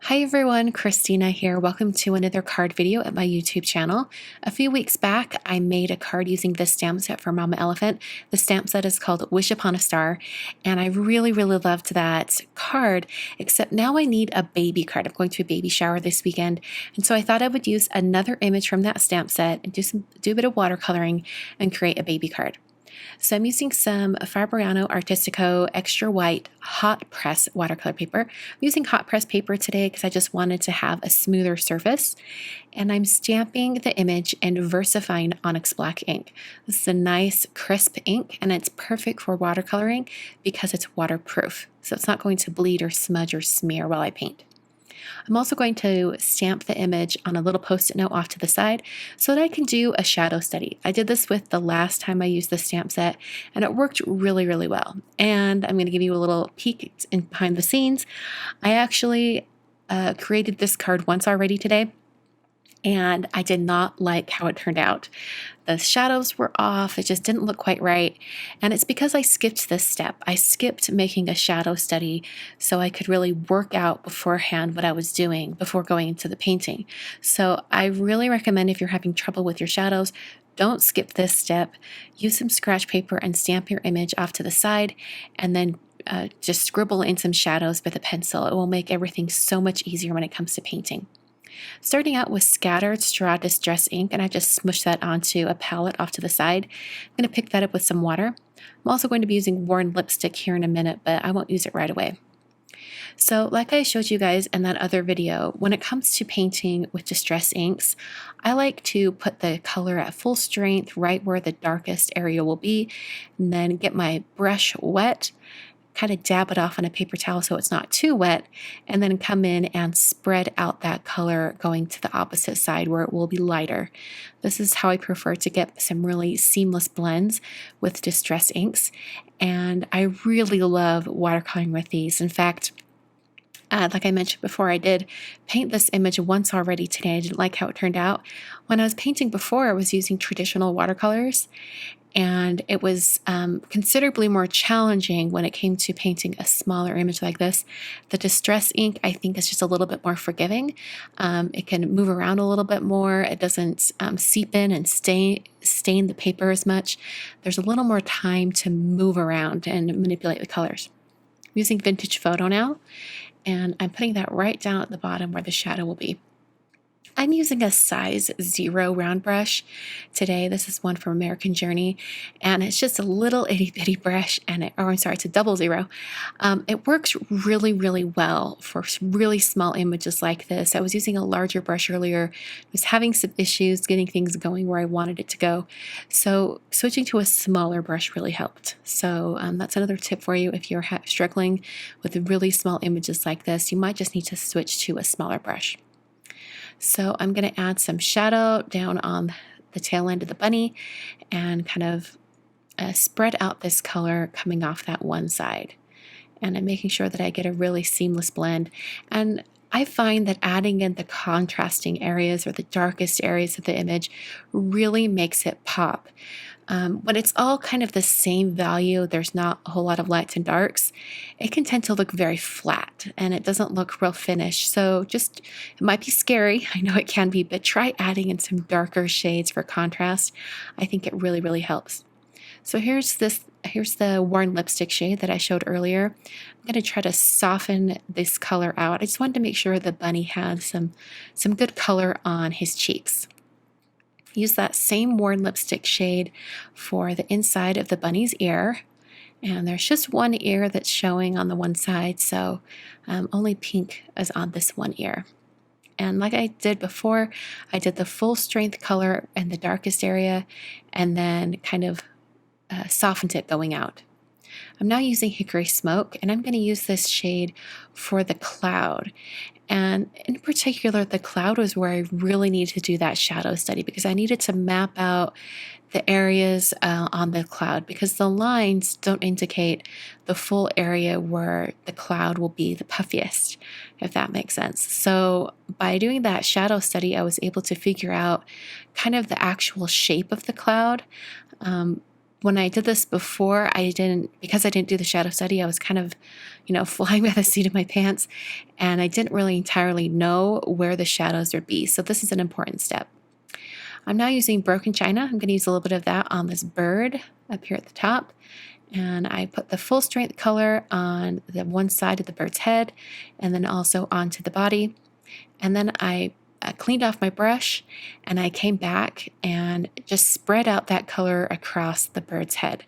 Hi everyone, Christina here. Welcome to another card video at my YouTube channel. A few weeks back, I made a card using this stamp set for Mama Elephant. The stamp set is called Wish Upon a Star, and I really loved that card, except now I need a baby card. I'm going to a baby shower this weekend, and so I thought I would use another image from that stamp set and do a bit of watercoloring and create a baby card. So I'm using some Fabriano Artistico Extra White Hot Press watercolor paper. I'm using hot press paper today because I just wanted to have a smoother surface. And I'm stamping the image in VersaFine Onyx Black ink. This is a nice crisp ink and it's perfect for watercoloring because it's waterproof. So it's not going to bleed or smudge or smear while I paint. I'm also going to stamp the image on a little post-it note off to the side so that I can do a shadow study. I did this with the last time I used the stamp set and it worked really well. And I'm going to give you a little peek in behind the scenes. I actually created this card once already today, and I did not like how it turned out. The shadows were off, it just didn't look quite right, and it's because I skipped this step. I skipped making a shadow study so I could really work out beforehand what I was doing before going into the painting. So I really recommend, if you're having trouble with your shadows, don't skip this step. Use some scratch paper and stamp your image off to the side, and then just scribble in some shadows with a pencil. It will make everything so much easier when it comes to painting. Starting out with Scattered Straw Distress ink, and I just smushed that onto a palette off to the side. I'm going to pick that up with some water. I'm also going to be using Worn Lipstick here in a minute, but I won't use it right away. So like I showed you guys in that other video, when it comes to painting with distress inks, I like to put the color at full strength right where the darkest area will be, and then get my brush wet, kind of dab it off on a paper towel so it's not too wet, and then come in and spread out that color going to the opposite side where it will be lighter. This is how I prefer to get some really seamless blends with distress inks, and I really love watercoloring with these. In fact, like I mentioned before, I did paint this image once already today. I didn't like how it turned out. When I was painting before, I was using traditional watercolors, and it was considerably more challenging when it came to painting a smaller image like this. The distress ink, I think, is just a little bit more forgiving. It can move around a little bit more. It doesn't seep in and stain the paper as much. There's a little more time to move around and manipulate the colors. I'm using Vintage Photo now, and I'm putting that right down at the bottom where the shadow will be. I'm using a size 0 round brush today. This is one from American Journey, and it's just a little itty bitty brush, and it's a 00. It works really well for really small images like this. I was using a larger brush earlier. I was having some issues getting things going where I wanted it to go, so switching to a smaller brush really helped. So that's another tip for you. If you're struggling with really small images like this, you might just need to switch to a smaller brush. So I'm going to add some shadow down on the tail end of the bunny and kind of spread out this color coming off that one side. And I'm making sure that I get a really seamless blend. And I find that adding in the contrasting areas or the darkest areas of the image really makes it pop. When it's all kind of the same value, there's not a whole lot of lights and darks, it can tend to look very flat and it doesn't look real finished. So it might be scary, I know it can be, but try adding in some darker shades for contrast. I think it really helps. So here's the Worn Lipstick shade that I showed earlier. I'm going to try to soften this color out. I just wanted to make sure the bunny had some good color on his cheeks. Use that same Worn Lipstick shade for the inside of the bunny's ear. And there's just one ear that's showing on the one side, so only pink is on this one ear. And like I did before, I did the full strength color in the darkest area and then kind of softened it going out. I'm now using Hickory Smoke, and I'm going to use this shade for the cloud. And in particular, the cloud was where I really needed to do that shadow study because I needed to map out the areas on the cloud because the lines don't indicate the full area where the cloud will be the puffiest, if that makes sense. So by doing that shadow study, I was able to figure out kind of the actual shape of the cloud. When I did this before, because I didn't do the shadow study, I was kind of, flying by the seat of my pants, and I didn't really entirely know where the shadows would be. So this is an important step. I'm now using broken china. I'm going to use a little bit of that on this bird up here at the top. And I put the full strength color on the one side of the bird's head and then also onto the body. And then I cleaned off my brush and I came back and just spread out that color across the bird's head.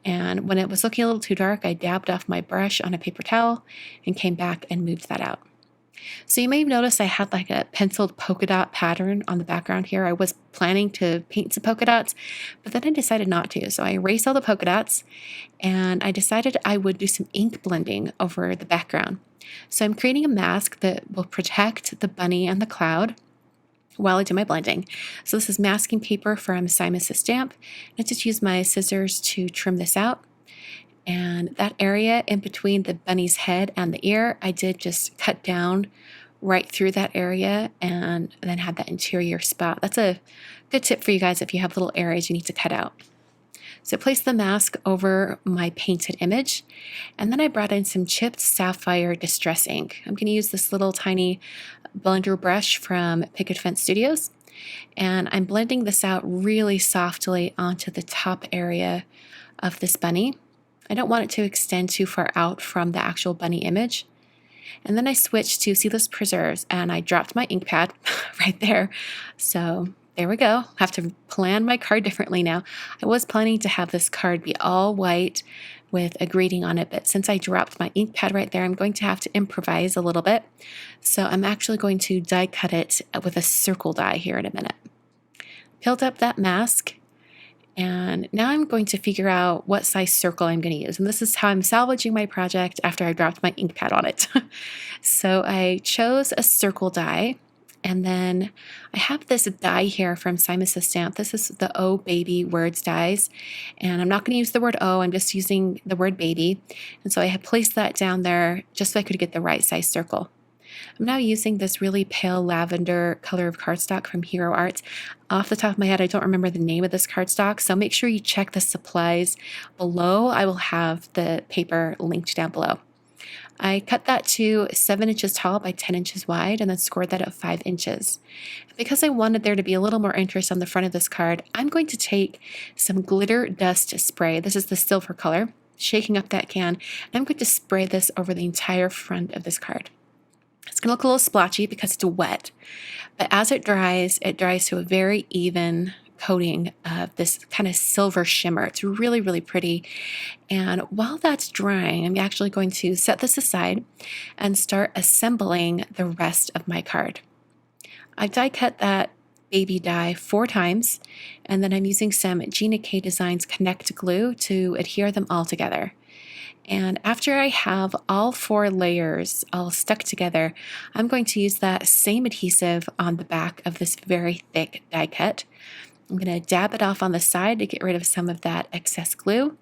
And when it was looking a little too dark, I dabbed off my brush on a paper towel and came back and moved that out. So you may have noticed I had like a penciled polka dot pattern on the background here. I was planning to paint some polka dots, but then I decided not to. So I erased all the polka dots and I decided I would do some ink blending over the background. So I'm creating a mask that will protect the bunny and the cloud while I do my blending. So this is masking paper from Simon Says Stamp. I just use my scissors to trim this out. And that area in between the bunny's head and the ear, I did just cut down right through that area and then had that interior spot. That's a good tip for you guys if you have little areas you need to cut out. So I placed the mask over my painted image, and then I brought in some chipped sapphire distress ink. I'm going to use this little tiny blender brush from Picket Fence Studios, and I'm blending this out really softly onto the top area of this bunny. I don't want it to extend too far out from the actual bunny image. And then I switched to Seedless Preserves and I dropped my ink pad right there. So there we go. I have to plan my card differently now. I was planning to have this card be all white with a greeting on it, but since I dropped my ink pad right there, I'm going to have to improvise a little bit. So I'm actually going to die cut it with a circle die here in a minute. Peeled up that mask. And now I'm going to figure out what size circle I'm going to use. And this is how I'm salvaging my project after I dropped my ink pad on it. So I chose a circle die. And then I have this die here from Simon Says Stamp. This is the Oh Baby Words dies. And I'm not going to use the word Oh, I'm just using the word baby. And so I had placed that down there just so I could get the right size circle. I'm now using this really pale lavender color of cardstock from Hero Arts. Off the top of my head, I don't remember the name of this cardstock, so make sure you check the supplies below. I will have the paper linked down below. I cut that to 7 inches tall by 10 inches wide and then scored that at 5 inches. Because I wanted there to be a little more interest on the front of this card, I'm going to take some glitter dust spray. This is the silver color, shaking up that can, and I'm going to spray this over the entire front of this card. It's going to look a little splotchy because it's wet, but as it dries to a very even coating of this kind of silver shimmer. It's really, really pretty. And while that's drying, I'm actually going to set this aside and start assembling the rest of my card. I die cut that baby die 4 times, and then I'm using some Gina K Designs Connect glue to adhere them all together. And after I have all 4 layers all stuck together, I'm going to use that same adhesive on the back of this very thick die cut. I'm going to dab it off on the side to get rid of some of that excess glue,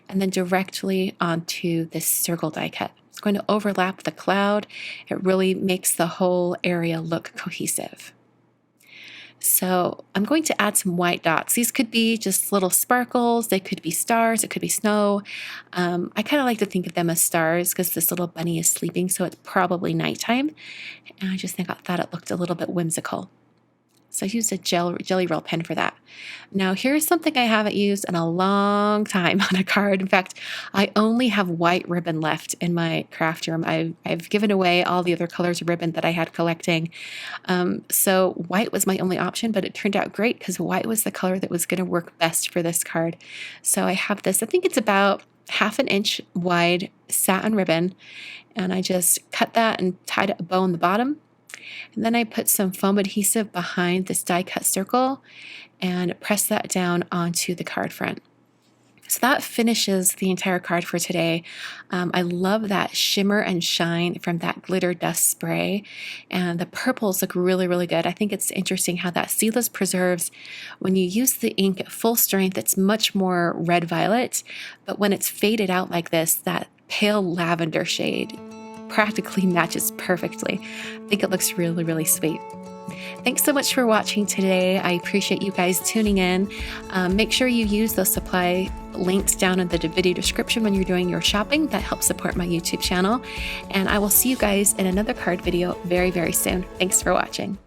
and then directly onto this circle die cut. It's going to overlap the cloud. It really makes the whole area look cohesive. So I'm going to add some white dots. These could be just little sparkles. They could be stars. It could be snow. I kind of like to think of them as stars because this little bunny is sleeping, so it's probably nighttime. And I just thought it looked a little bit whimsical. So I used a Jelly Roll pen for that. Now here's something I haven't used in a long time on a card. In fact, I only have white ribbon left in my craft room. I've given away all the other colors of ribbon that I had collecting. So white was my only option, but it turned out great because white was the color that was going to work best for this card. So I have this, I think it's about 1/2 inch wide satin ribbon, and I just cut that and tied a bow on the bottom. And then I put some foam adhesive behind this die cut circle and press that down onto the card front. So that finishes the entire card for today. I love that shimmer and shine from that glitter dust spray, and the purples look really, really good. I think it's interesting how that Seedless Preserves, when you use the ink at full strength, it's much more red violet, but when it's faded out like this, that pale lavender shade practically matches perfectly. I think it looks really, really sweet. Thanks so much for watching today. I appreciate you guys tuning in. Make sure you use those supply links down in the video description when you're doing your shopping. That helps support my YouTube channel. And I will see you guys in another card video very, very soon. Thanks for watching.